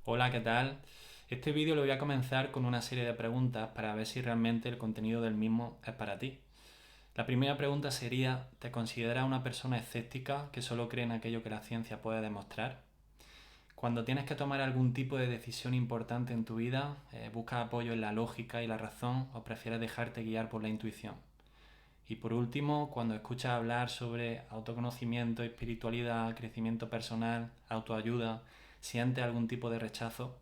Hola, ¿qué tal? Este vídeo lo voy a comenzar con una serie de preguntas para ver si realmente el contenido del mismo es para ti. La primera pregunta sería, ¿te consideras una persona escéptica que solo cree en aquello que la ciencia puede demostrar? Cuando tienes que tomar algún tipo de decisión importante en tu vida, ¿buscas apoyo en la lógica y la razón o prefieres dejarte guiar por la intuición? Y por último, cuando escuchas hablar sobre autoconocimiento, espiritualidad, crecimiento personal, autoayuda, ¿sientes algún tipo de rechazo?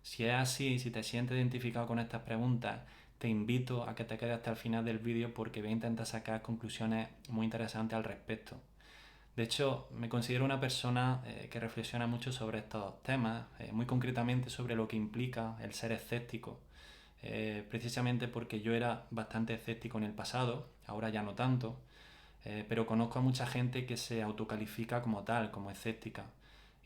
Si es así, si te sientes identificado con estas preguntas, te invito a que te quedes hasta el final del vídeo porque voy a intentar sacar conclusiones muy interesantes al respecto. De hecho, me considero una persona que reflexiona mucho sobre estos temas, muy concretamente sobre lo que implica el ser escéptico, precisamente porque yo era bastante escéptico en el pasado, ahora ya no tanto, pero conozco a mucha gente que se autocalifica como tal, como escéptica.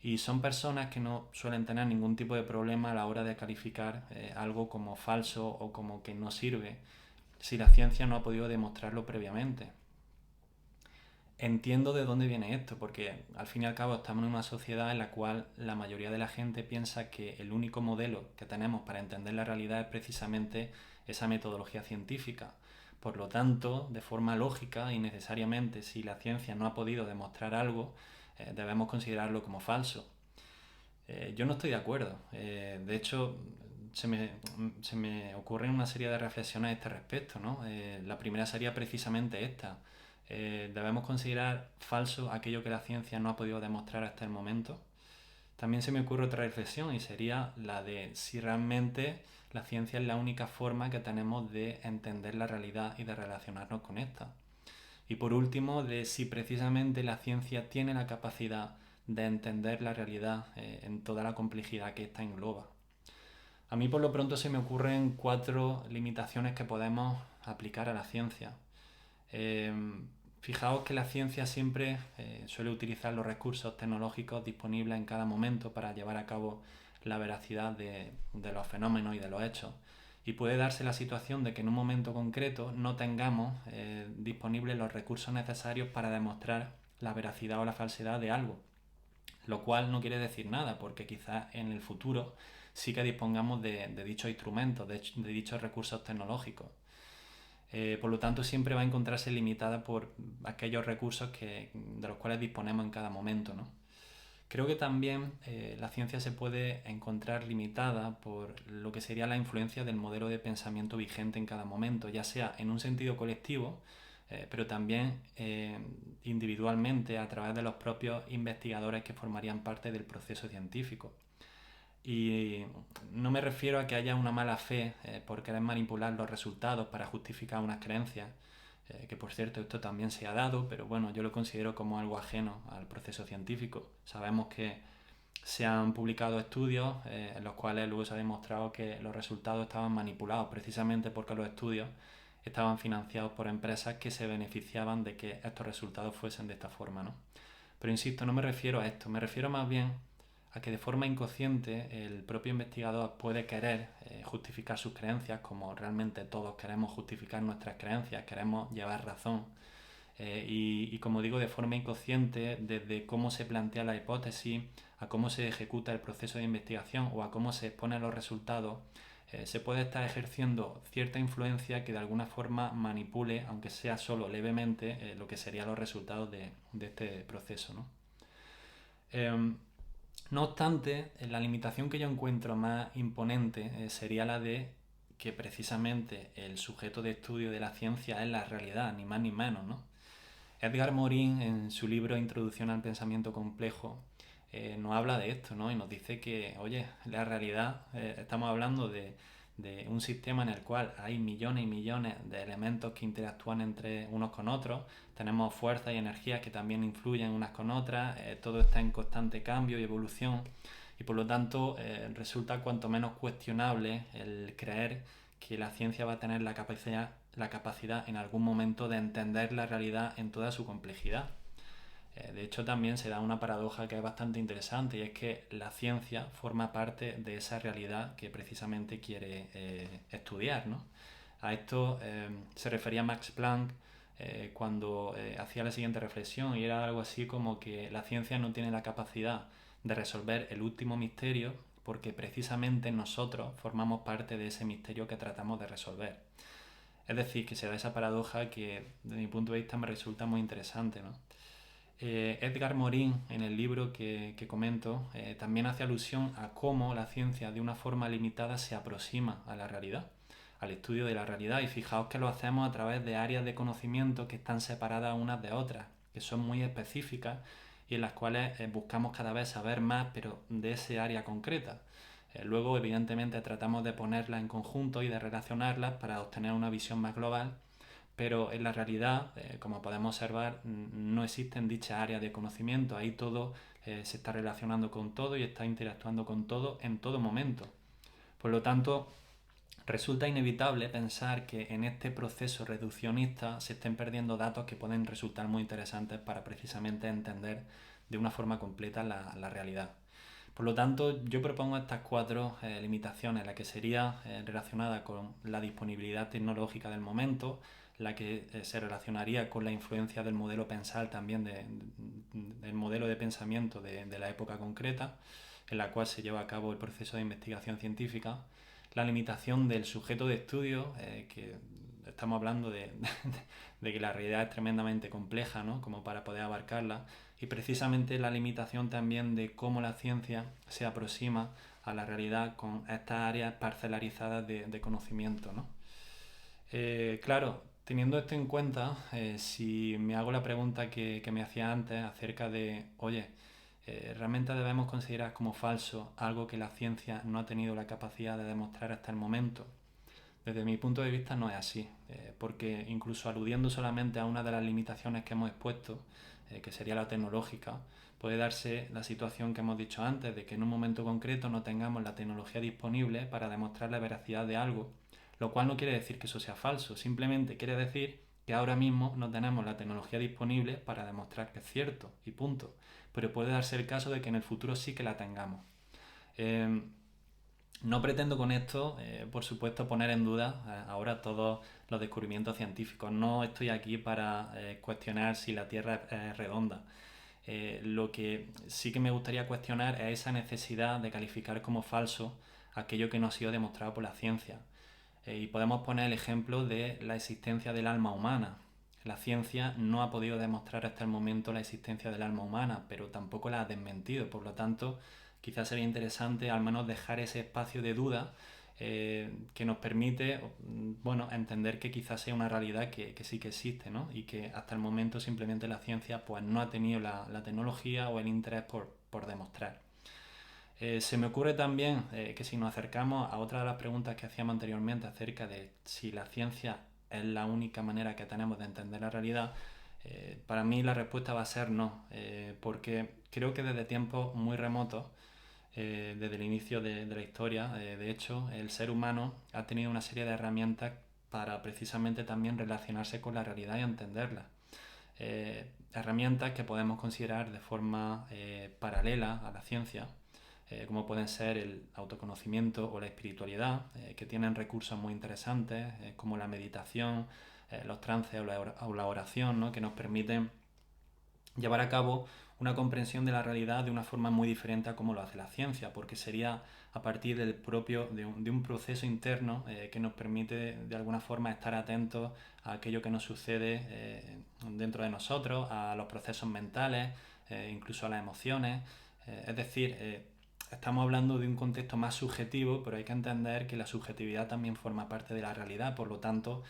Y son personas que no suelen tener ningún tipo de problema a la hora de calificar algo como falso o como que no sirve, si la ciencia no ha podido demostrarlo previamente. Entiendo de dónde viene esto, porque al fin y al cabo estamos en una sociedad en la cual la mayoría de la gente piensa que el único modelo que tenemos para entender la realidad es precisamente esa metodología científica. Por lo tanto, de forma lógica y necesariamente, si la ciencia no ha podido demostrar algo, debemos considerarlo como falso. Yo no estoy de acuerdo. De hecho, se me, se me ocurren una serie de reflexiones a este respecto, ¿no? La primera sería precisamente esta. Debemos considerar falso aquello que la ciencia no ha podido demostrar hasta el momento. También se me ocurre otra reflexión y sería la de si realmente la ciencia es la única forma que tenemos de entender la realidad y de relacionarnos con esta. Y por último, de si precisamente la ciencia tiene la capacidad de entender la realidad en toda la complejidad que ésta engloba. A mí por lo pronto se me ocurren cuatro limitaciones que podemos aplicar a la ciencia. Eh, Fijaos que la ciencia siempre suele utilizar los recursos tecnológicos disponibles en cada momento para llevar a cabo la veracidad de los fenómenos y de los hechos. Y puede darse la situación de que en un momento concreto no tengamos disponibles los recursos necesarios para demostrar la veracidad o la falsedad de algo, lo cual no quiere decir nada, porque quizás en el futuro sí que dispongamos de dichos instrumentos, de dichos recursos tecnológicos. Por lo tanto, siempre va a encontrarse limitada por aquellos recursos de los cuales disponemos en cada momento, ¿no? Creo que también la ciencia se puede encontrar limitada por lo que sería la influencia del modelo de pensamiento vigente en cada momento, ya sea en un sentido colectivo, pero también individualmente a través de los propios investigadores que formarían parte del proceso científico. Y no me refiero a que haya una mala fe por querer manipular los resultados para justificar unas creencias, que por cierto esto también se ha dado, pero bueno, yo lo considero como algo ajeno al proceso científico. Sabemos que se han publicado estudios en los cuales luego se ha demostrado que los resultados estaban manipulados precisamente porque los estudios estaban financiados por empresas que se beneficiaban de que estos resultados fuesen de esta forma, ¿no? Pero insisto, no me refiero a esto, me refiero más bien a que de forma inconsciente el propio investigador puede querer justificar sus creencias, como realmente todos queremos justificar nuestras creencias, queremos llevar razón. Y como digo, de forma inconsciente, desde cómo se plantea la hipótesis, a cómo se ejecuta el proceso de investigación o a cómo se exponen los resultados, se puede estar ejerciendo cierta influencia que de alguna forma manipule, aunque sea solo levemente, lo que serían los resultados de este proceso, ¿no? Eh, no obstante, la limitación que yo encuentro más imponente sería la de que precisamente el sujeto de estudio de la ciencia es la realidad, ni más ni menos, ¿no? Edgar Morin, en su libro Introducción al Pensamiento Complejo, nos habla de esto, ¿no? Y nos dice que, oye, la realidad, estamos hablando de un sistema en el cual hay millones y millones de elementos que interactúan entre unos con otros, tenemos fuerzas y energías que también influyen unas con otras, todo está en constante cambio y evolución, y por lo tanto resulta cuanto menos cuestionable el creer que la ciencia va a tener la capacidad en algún momento de entender la realidad en toda su complejidad. De hecho, también se da una paradoja que es bastante interesante y es que la ciencia forma parte de esa realidad que precisamente quiere estudiar, ¿no? A esto se refería Max Planck cuando hacía la siguiente reflexión y era algo así como que la ciencia no tiene la capacidad de resolver el último misterio porque precisamente nosotros formamos parte de ese misterio que tratamos de resolver. Es decir, que se da esa paradoja que desde mi punto de vista me resulta muy interesante, ¿no? Edgar Morin, en el libro que comento, también hace alusión a cómo la ciencia de una forma limitada se aproxima a la realidad, al estudio de la realidad, y fijaos que lo hacemos a través de áreas de conocimiento que están separadas unas de otras, que son muy específicas y en las cuales buscamos cada vez saber más, pero de ese área concreta. Luego, evidentemente, tratamos de ponerlas en conjunto y de relacionarlas para obtener una visión más global, pero en la realidad, como podemos observar, no existen dichas áreas de conocimiento. Ahí todo se está relacionando con todo y está interactuando con todo en todo momento. Por lo tanto, resulta inevitable pensar que en este proceso reduccionista se estén perdiendo datos que pueden resultar muy interesantes para precisamente entender de una forma completa la realidad. Por lo tanto, yo propongo estas 4 limitaciones, la que sería relacionada con la disponibilidad tecnológica del momento, la que se relacionaría con la influencia del modelo pensal también, del modelo de pensamiento de la época concreta, en la cual se lleva a cabo el proceso de investigación científica, la limitación del sujeto de estudio, que estamos hablando de que la realidad es tremendamente compleja, ¿no?, como para poder abarcarla, y precisamente la limitación también de cómo la ciencia se aproxima a la realidad con estas áreas parcelarizadas de conocimiento, ¿no? Claro, teniendo esto en cuenta, si me hago la pregunta que me hacía antes acerca de, oye, ¿realmente debemos considerar como falso algo que la ciencia no ha tenido la capacidad de demostrar hasta el momento? Desde mi punto de vista no es así, porque incluso aludiendo solamente a una de las limitaciones que hemos expuesto, que sería la tecnológica, puede darse la situación que hemos dicho antes, de que en un momento concreto no tengamos la tecnología disponible para demostrar la veracidad de algo, lo cual no quiere decir que eso sea falso, simplemente quiere decir que ahora mismo no tenemos la tecnología disponible para demostrar que es cierto, y punto. Pero puede darse el caso de que en el futuro sí que la tengamos. No pretendo con esto, por supuesto, poner en duda ahora todos los descubrimientos científicos. No estoy aquí para cuestionar si la Tierra es redonda. Lo que sí que me gustaría cuestionar es esa necesidad de calificar como falso aquello que no ha sido demostrado por la ciencia. Y podemos poner el ejemplo de la existencia del alma humana. La ciencia no ha podido demostrar hasta el momento la existencia del alma humana, pero tampoco la ha desmentido. Por lo tanto, quizás sería interesante al menos dejar ese espacio de duda que nos permite, bueno, entender que quizás sea una realidad que sí que existe, ¿no? Y que hasta el momento simplemente la ciencia pues, no ha tenido la tecnología o el interés por demostrar. Se me ocurre también que si nos acercamos a otra de las preguntas que hacíamos anteriormente acerca de si la ciencia es la única manera que tenemos de entender la realidad, para mí la respuesta va a ser no, porque creo que desde tiempos muy remotos, desde el inicio de la historia, de hecho, el ser humano ha tenido una serie de herramientas para precisamente también relacionarse con la realidad y entenderla. Herramientas que podemos considerar de forma paralela a la ciencia, como pueden ser el autoconocimiento o la espiritualidad, que tienen recursos muy interesantes, como la meditación, los trances o la oración, ¿no?, que nos permiten llevar a cabo una comprensión de la realidad de una forma muy diferente a como lo hace la ciencia, porque sería a partir de un proceso interno que nos permite de alguna forma estar atentos a aquello que nos sucede dentro de nosotros, a los procesos mentales, incluso a las emociones. Es decir, estamos hablando de un contexto más subjetivo, pero hay que entender que la subjetividad también forma parte de la realidad, por lo tanto,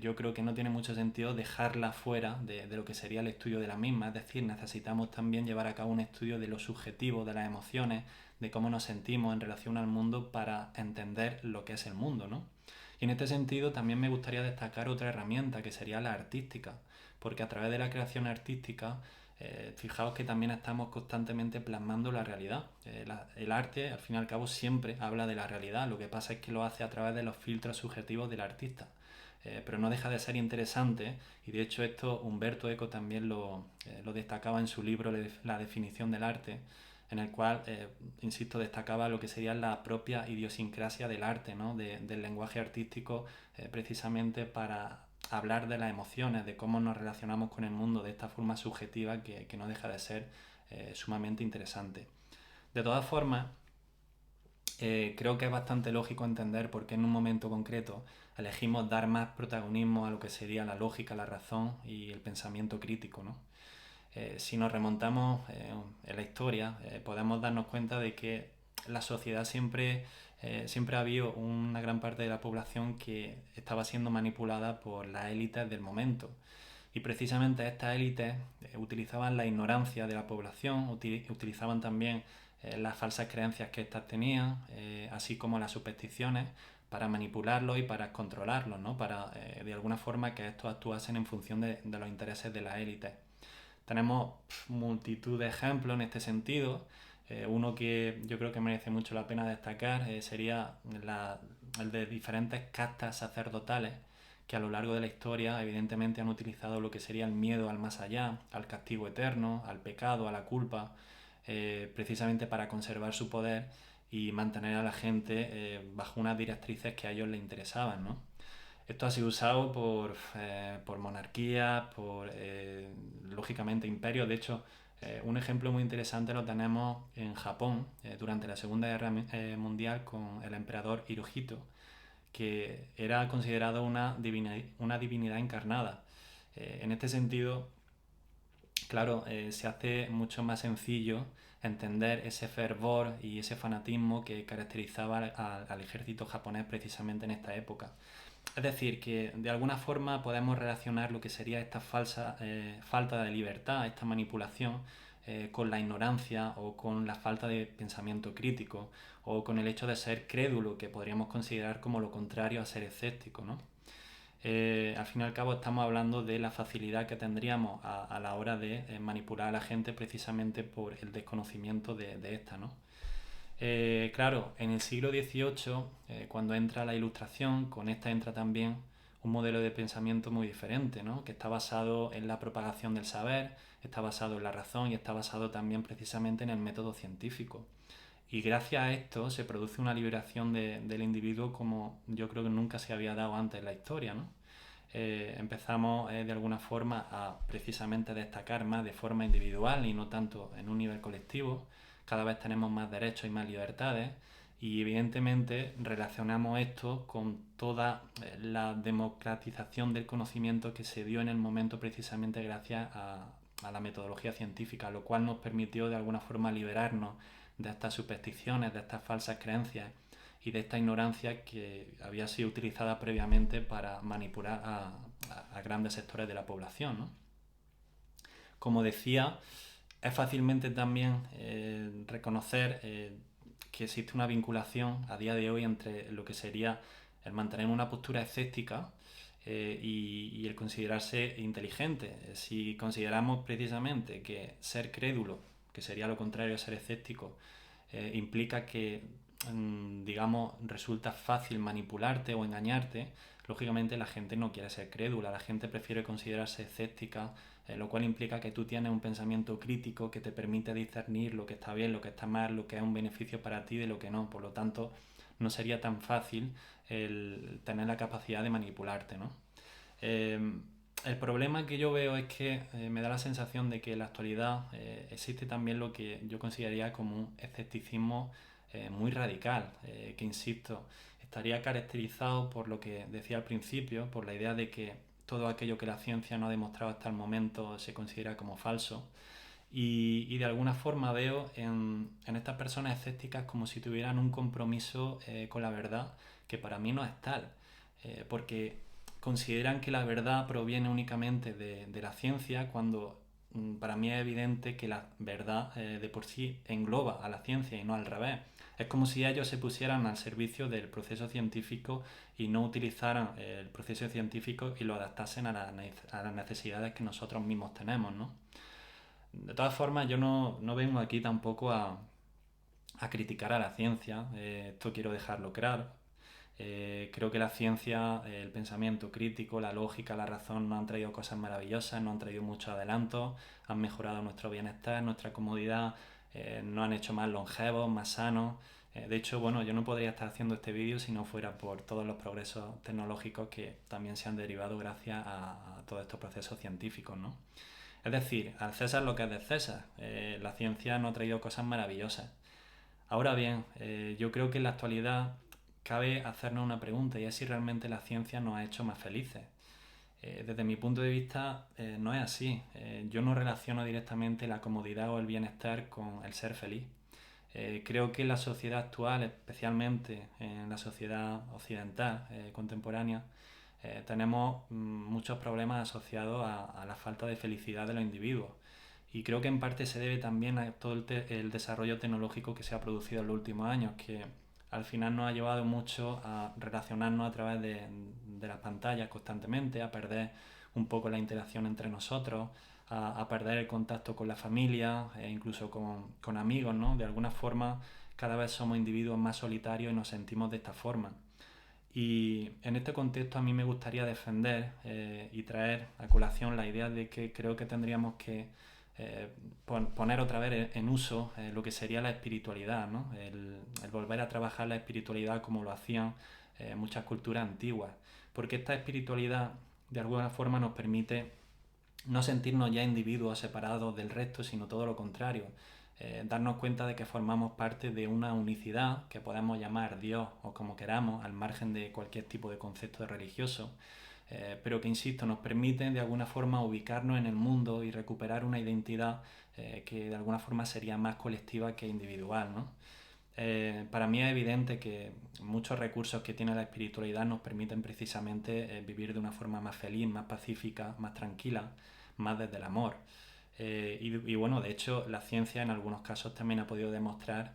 yo creo que no tiene mucho sentido dejarla fuera de lo que sería el estudio de la misma, es decir, necesitamos también llevar a cabo un estudio de lo subjetivo, de las emociones, de cómo nos sentimos en relación al mundo para entender lo que es el mundo, ¿no? Y en este sentido también me gustaría destacar otra herramienta que sería la artística, porque a través de la creación artística fijaos que también estamos constantemente plasmando la realidad. El arte, al fin y al cabo, siempre habla de la realidad, lo que pasa es que lo hace a través de los filtros subjetivos del artista. Pero no deja de ser interesante, y de hecho esto Humberto Eco también lo destacaba en su libro La definición del arte, en el cual, insisto, destacaba lo que sería la propia idiosincrasia del arte, ¿no?, del lenguaje artístico, precisamente para hablar de las emociones, de cómo nos relacionamos con el mundo de esta forma subjetiva que no deja de ser sumamente interesante. De todas formas, creo que es bastante lógico entender por qué en un momento concreto elegimos dar más protagonismo a lo que sería la lógica, la razón y el pensamiento crítico, ¿no? Si nos remontamos en la historia, podemos darnos cuenta de que la sociedad siempre ha habido una gran parte de la población que estaba siendo manipulada por las élites del momento. Y precisamente estas élites utilizaban la ignorancia de la población, utilizaban también las falsas creencias que éstas tenían, así como las supersticiones, para manipularlos y para controlarlos, ¿no? Para de alguna forma que estos actuasen en función de los intereses de las élites. Tenemos multitud de ejemplos en este sentido. Uno que yo creo que merece mucho la pena destacar sería el de diferentes castas sacerdotales que a lo largo de la historia evidentemente han utilizado lo que sería el miedo al más allá, al castigo eterno, al pecado, a la culpa, precisamente para conservar su poder y mantener a la gente bajo unas directrices que a ellos les interesaban, ¿no? Esto ha sido usado por monarquías, lógicamente, imperios. De hecho, un ejemplo muy interesante lo tenemos en Japón durante la Segunda Guerra Mundial con el emperador Hirohito, que era considerado una divinidad encarnada. En este sentido, claro, se hace mucho más sencillo entender ese fervor y ese fanatismo que caracterizaba al ejército japonés precisamente en esta época. Es decir, que de alguna forma podemos relacionar lo que sería esta falta de libertad, esta manipulación, con la ignorancia o con la falta de pensamiento crítico o con el hecho de ser crédulo, que podríamos considerar como lo contrario a ser escéptico, ¿no? Al fin y al cabo estamos hablando de la facilidad que tendríamos a la hora de manipular a la gente precisamente por el desconocimiento de esta, ¿no? Claro, en el siglo XVIII, cuando entra la Ilustración, con esta entra también un modelo de pensamiento muy diferente, ¿no? Que está basado en la propagación del saber, está basado en la razón y está basado también precisamente en el método científico. Y gracias a esto se produce una liberación del individuo como yo creo que nunca se había dado antes en la historia, ¿no? Empezamos de alguna forma a precisamente destacar más de forma individual y no tanto en un nivel colectivo. Cada vez tenemos más derechos y más libertades y evidentemente relacionamos esto con toda la democratización del conocimiento que se dio en el momento precisamente gracias a la metodología científica, lo cual nos permitió de alguna forma liberarnos de estas supersticiones, de estas falsas creencias y de esta ignorancia que había sido utilizada previamente para manipular a grandes sectores de la población, ¿no? Como decía, es fácilmente también reconocer que existe una vinculación a día de hoy entre lo que sería el mantener una postura escéptica y el considerarse inteligente. Si consideramos precisamente que ser crédulo, que sería lo contrario a ser escéptico, implica que, digamos, resulta fácil manipularte o engañarte, lógicamente la gente no quiere ser crédula, la gente prefiere considerarse escéptica, lo cual implica que tú tienes un pensamiento crítico que te permite discernir lo que está bien, lo que está mal, lo que es un beneficio para ti de lo que no. Por lo tanto, no sería tan fácil el tener la capacidad de manipularte, ¿no? El problema que yo veo es que me da la sensación de que en la actualidad existe también lo que yo consideraría como un escepticismo muy radical, que insisto, estaría caracterizado por lo que decía al principio, por la idea de que todo aquello que la ciencia no ha demostrado hasta el momento se considera como falso. Y de alguna forma veo en estas personas escépticas como si tuvieran un compromiso con la verdad que para mí no es tal, porque consideran que la verdad proviene únicamente de la ciencia cuando para mí es evidente que la verdad de por sí engloba a la ciencia y no al revés. Es como si ellos se pusieran al servicio del proceso científico y no utilizaran el proceso científico y lo adaptasen a las necesidades que nosotros mismos tenemos, ¿no? De todas formas, yo no vengo aquí tampoco a criticar a la ciencia, esto quiero dejarlo claro. Creo que la ciencia, el pensamiento crítico, la lógica, la razón nos han traído cosas maravillosas, nos han traído mucho adelanto, han mejorado nuestro bienestar, nuestra comodidad, nos han hecho más longevos, más sanos. De hecho, bueno, yo no podría estar haciendo este vídeo si no fuera por todos los progresos tecnológicos que también se han derivado gracias a todos estos procesos científicos, ¿no? Es decir, al César lo que es de César. La ciencia nos ha traído cosas maravillosas. Ahora bien, yo creo que en la actualidad cabe hacernos una pregunta y es si realmente la ciencia nos ha hecho más felices. Desde mi punto de vista no es así. Yo no relaciono directamente la comodidad o el bienestar con el ser feliz. Creo que en la sociedad actual, especialmente en la sociedad occidental contemporánea, tenemos muchos problemas asociados a la falta de felicidad de los individuos. Y creo que en parte se debe también a todo el desarrollo tecnológico que se ha producido en los últimos años, que al final nos ha llevado mucho a relacionarnos a través de las pantallas constantemente, a perder un poco la interacción entre nosotros, a perder el contacto con la familia e incluso con amigos, ¿no? De alguna forma cada vez somos individuos más solitarios y nos sentimos de esta forma. Y en este contexto a mí me gustaría defender y traer a colación la idea de que creo que tendríamos que eh, poner otra vez en uso lo que sería la espiritualidad, ¿no? El volver a trabajar la espiritualidad como lo hacían muchas culturas antiguas, porque esta espiritualidad de alguna forma nos permite no sentirnos ya individuos separados del resto, sino todo lo contrario. Darnos cuenta de que formamos parte de una unicidad que podemos llamar Dios o como queramos, al margen de cualquier tipo de concepto religioso, pero que, insisto, nos permite de alguna forma ubicarnos en el mundo y recuperar una identidad que de alguna forma sería más colectiva que individual, ¿no? Para mí es evidente que muchos recursos que tiene la espiritualidad nos permiten precisamente vivir de una forma más feliz, más pacífica, más tranquila, más desde el amor. Y bueno, de hecho, la ciencia en algunos casos también ha podido demostrar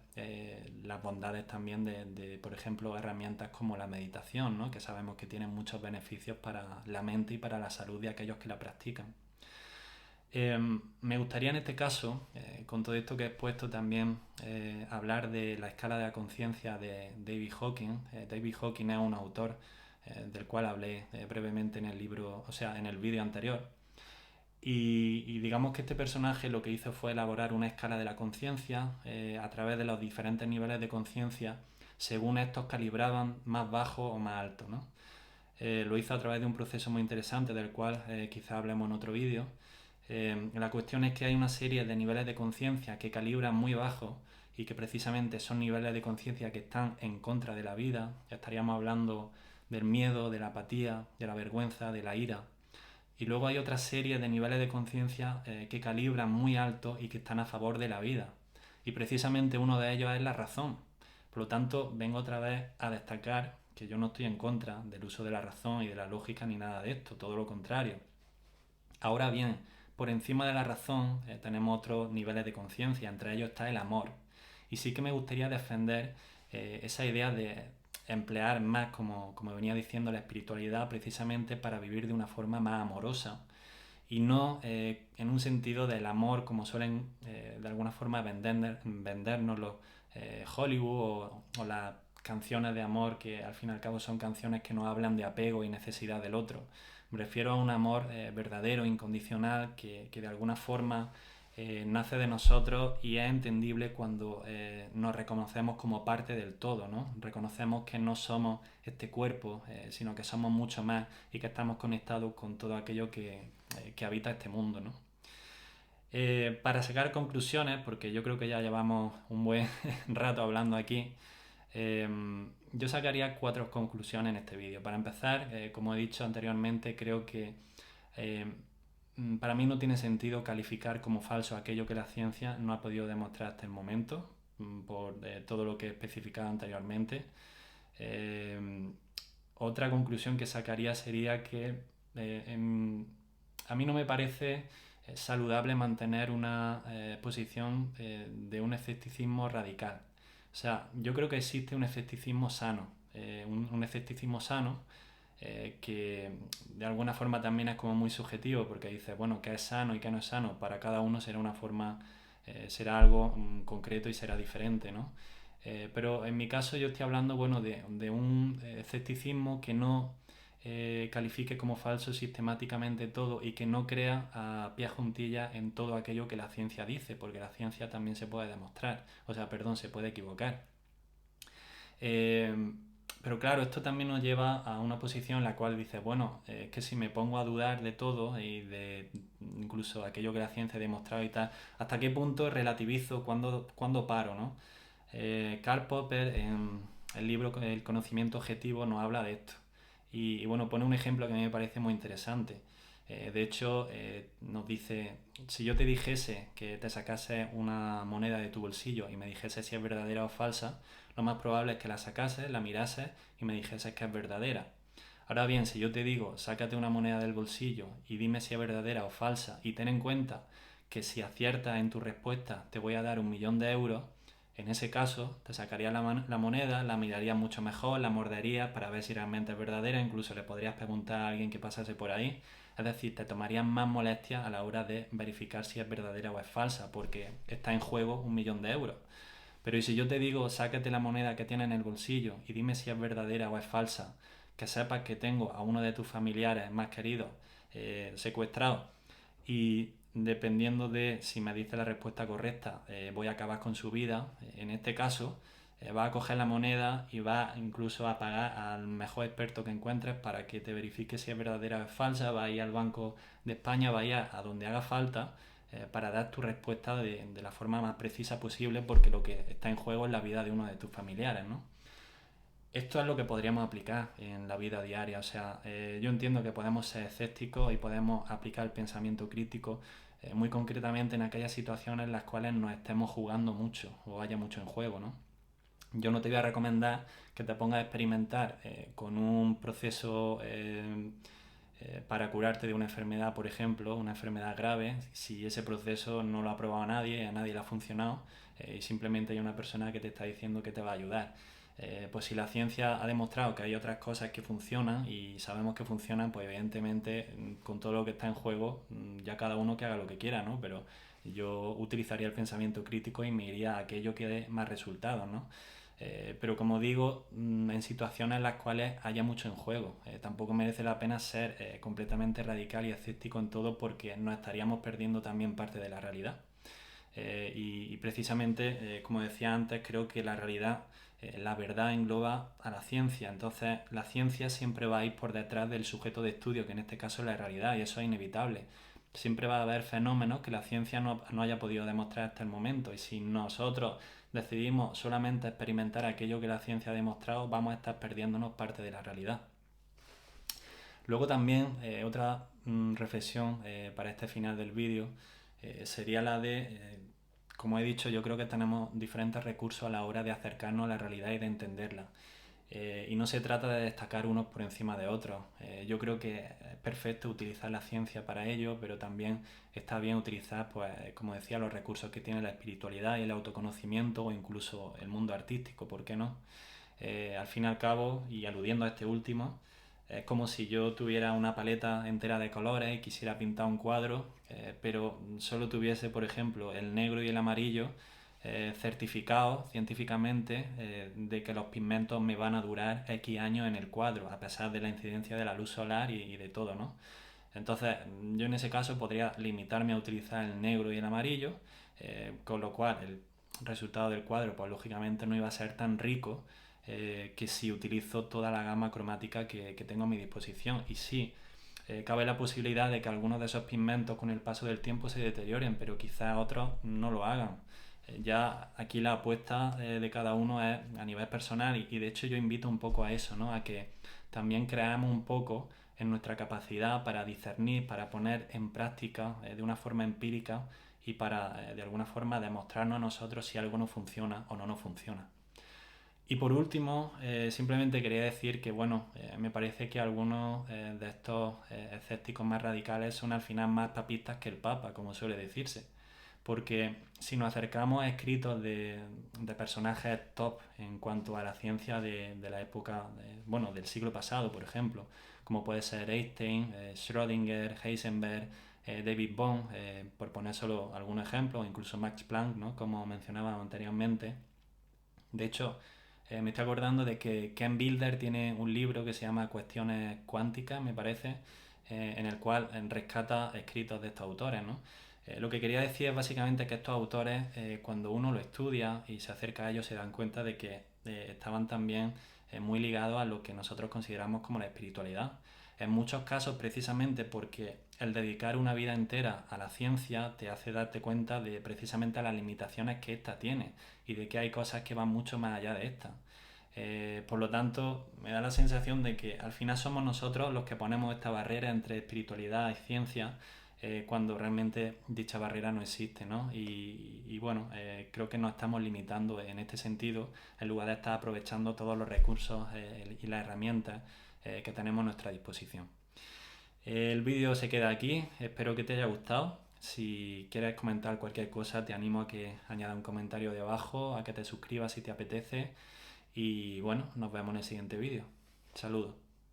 las bondades también por ejemplo, herramientas como la meditación, ¿no? Que sabemos que tienen muchos beneficios para la mente y para la salud de aquellos que la practican. Me gustaría en este caso, con todo esto que he expuesto también, hablar de la escala de la conciencia de David Hawking. David Hawking es un autor del cual hablé brevemente en el libro, o sea, en el vídeo anterior. Y digamos que este personaje lo que hizo fue elaborar una escala de la conciencia a través de los diferentes niveles de conciencia, según estos calibraban más bajo o más alto, ¿no? Lo hizo a través de un proceso muy interesante del cual quizá hablemos en otro vídeo. La cuestión es que hay una serie de niveles de conciencia que calibran muy bajo y que precisamente son niveles de conciencia que están en contra de la vida. Ya estaríamos hablando del miedo, de la apatía, de la vergüenza, de la ira. Y luego hay otra serie de niveles de conciencia que calibran muy alto y que están a favor de la vida. Y precisamente uno de ellos es la razón. Por lo tanto, vengo otra vez a destacar que yo no estoy en contra del uso de la razón y de la lógica ni nada de esto, todo lo contrario. Ahora bien, por encima de la razón tenemos otros niveles de conciencia, entre ellos está el amor. Y sí que me gustaría defender esa idea de emplear más, como venía diciendo, la espiritualidad precisamente para vivir de una forma más amorosa y no en un sentido del amor como suelen de alguna forma vendérnoslo Hollywood o las canciones de amor que al fin y al cabo son canciones que no hablan de apego y necesidad del otro. Me refiero a un amor verdadero, incondicional, que de alguna forma nace de nosotros y es entendible cuando nos reconocemos como parte del todo, ¿no? Reconocemos que no somos este cuerpo, sino que somos mucho más y que estamos conectados con todo aquello que habita este mundo, ¿no? Para sacar conclusiones, porque yo creo que ya llevamos un buen rato hablando aquí, eh, yo sacaría 4 conclusiones en este vídeo. Para empezar, como he dicho anteriormente, creo que eh, para mí no tiene sentido calificar como falso aquello que la ciencia no ha podido demostrar hasta el momento, por todo lo que he especificado anteriormente. Eh, Otra conclusión que sacaría sería que a mí no me parece saludable mantener una posición de un escepticismo radical. O sea, yo creo que existe un escepticismo sano, un escepticismo sano que de alguna forma también es como muy subjetivo porque dice, bueno, qué es sano y qué no es sano, para cada uno será una forma, será algo concreto y será diferente, ¿no? Pero en mi caso yo estoy hablando, bueno, de un escepticismo que no califique como falso sistemáticamente todo y que no crea a pie juntillas en todo aquello que la ciencia dice, porque la ciencia también se puede demostrar, o sea, perdón, se puede equivocar. Pero claro, esto también nos lleva a una posición en la cual dices, bueno, es que si me pongo a dudar de todo y de incluso aquello que la ciencia ha demostrado y tal, ¿hasta qué punto relativizo? ¿Cuándo paro, no? Karl Popper en el libro El conocimiento objetivo nos habla de esto. Y bueno, pone un ejemplo que a mí me parece muy interesante. De hecho, nos dice, si yo te dijese que te sacase una moneda de tu bolsillo y me dijese si es verdadera o falsa, lo más probable es que la sacases, la mirases y me dijeses que es verdadera. Ahora bien, si yo te digo, sácate una moneda del bolsillo y dime si es verdadera o falsa, y ten en cuenta que si aciertas en tu respuesta te voy a dar 1.000.000 de euros, en ese caso te sacarías la moneda, la mirarías mucho mejor, la morderías para ver si realmente es verdadera, incluso le podrías preguntar a alguien que pasase por ahí. Es decir, te tomarías más molestias a la hora de verificar si es verdadera o es falsa, porque está en juego 1.000.000 de euros. Pero ¿y si yo te digo, sácate la moneda que tienes en el bolsillo y dime si es verdadera o es falsa? Que sepas que tengo a uno de tus familiares más queridos secuestrado, y dependiendo de si me dice la respuesta correcta, voy a acabar con su vida. En este caso, va a coger la moneda y va incluso a pagar al mejor experto que encuentres para que te verifique si es verdadera o es falsa. Va a ir al Banco de España, va a ir a donde haga falta para dar tu respuesta de la forma más precisa posible, porque lo que está en juego es la vida de uno de tus familiares, ¿no? Esto es lo que podríamos aplicar en la vida diaria. O sea, yo entiendo que podemos ser escépticos y podemos aplicar el pensamiento crítico muy concretamente en aquellas situaciones en las cuales nos estemos jugando mucho o haya mucho en juego, ¿no? Yo no te voy a recomendar que te pongas a experimentar con un proceso para curarte de una enfermedad, por ejemplo, una enfermedad grave, si ese proceso no lo ha probado nadie, a nadie le ha funcionado, y simplemente hay una persona que te está diciendo que te va a ayudar. Pues si la ciencia ha demostrado que hay otras cosas que funcionan y sabemos que funcionan, pues evidentemente con todo lo que está en juego, ya cada uno que haga lo que quiera, ¿no? Pero yo utilizaría el pensamiento crítico y me iría a aquello que dé más resultados, ¿no? Pero como digo, en situaciones en las cuales haya mucho en juego. Tampoco merece la pena ser completamente radical y escéptico en todo, porque nos estaríamos perdiendo también parte de la realidad. Y precisamente, como decía antes, creo que la realidad, la verdad engloba a la ciencia. Entonces la ciencia siempre va a ir por detrás del sujeto de estudio, que en este caso es la realidad, y eso es inevitable. Siempre va a haber fenómenos que la ciencia no haya podido demostrar hasta el momento, y si nosotros decidimos solamente experimentar aquello que la ciencia ha demostrado, vamos a estar perdiéndonos parte de la realidad. Luego también otra reflexión para este final del vídeo sería la de, como he dicho, yo creo que tenemos diferentes recursos a la hora de acercarnos a la realidad y de entenderla. Y no se trata de destacar unos por encima de otros. Yo creo que es perfecto utilizar la ciencia para ello, pero también está bien utilizar, pues, como decía, los recursos que tiene la espiritualidad y el autoconocimiento, o incluso el mundo artístico, ¿por qué no? Al fin y al cabo, y aludiendo a este último, es como si yo tuviera una paleta entera de colores y quisiera pintar un cuadro, pero solo tuviese, por ejemplo, el negro y el amarillo certificados científicamente de que los pigmentos me van a durar X años en el cuadro, a pesar de la incidencia de la luz solar y de todo, ¿no? Entonces, yo en ese caso podría limitarme a utilizar el negro y el amarillo, con lo cual el resultado del cuadro, pues lógicamente no iba a ser tan rico que si utilizo toda la gama cromática que tengo a mi disposición. Y sí, cabe la posibilidad de que algunos de esos pigmentos con el paso del tiempo se deterioren, pero quizás otros no lo hagan. Ya aquí la apuesta de cada uno es a nivel personal, y de hecho yo invito un poco a eso, ¿no? A que también creamos un poco en nuestra capacidad para discernir, para poner en práctica de una forma empírica, y para de alguna forma demostrarnos a nosotros si algo no funciona o no nos funciona. Y por último, simplemente quería decir que, bueno, me parece que algunos de estos escépticos más radicales son al final más papistas que el Papa, como suele decirse. Porque si nos acercamos a escritos de personajes top en cuanto a la ciencia de la época, bueno, del siglo pasado, por ejemplo, como puede ser Einstein, Schrödinger, Heisenberg, David Bohm, por poner solo algunos ejemplos, incluso Max Planck, ¿no? Como mencionaba anteriormente. De hecho, me estoy acordando de que Ken Wilber tiene un libro que se llama Cuestiones cuánticas, me parece, en el cual rescata escritos de estos autores, ¿no? Lo que quería decir es básicamente que estos autores, cuando uno lo estudia y se acerca a ellos, se dan cuenta de que estaban también muy ligados a lo que nosotros consideramos como la espiritualidad. En muchos casos precisamente porque el dedicar una vida entera a la ciencia te hace darte cuenta de precisamente las limitaciones que ésta tiene y de que hay cosas que van mucho más allá de esta. Por lo tanto, me da la sensación de que al final somos nosotros los que ponemos esta barrera entre espiritualidad y ciencia, cuando realmente dicha barrera no existe, ¿no? Y bueno, creo que nos estamos limitando en este sentido en lugar de estar aprovechando todos los recursos y las herramientas que tenemos a nuestra disposición. El vídeo se queda aquí, espero que te haya gustado. Si quieres comentar cualquier cosa, te animo a que añadas un comentario de abajo, a que te suscribas si te apetece. Y bueno, nos vemos en el siguiente vídeo. Saludos.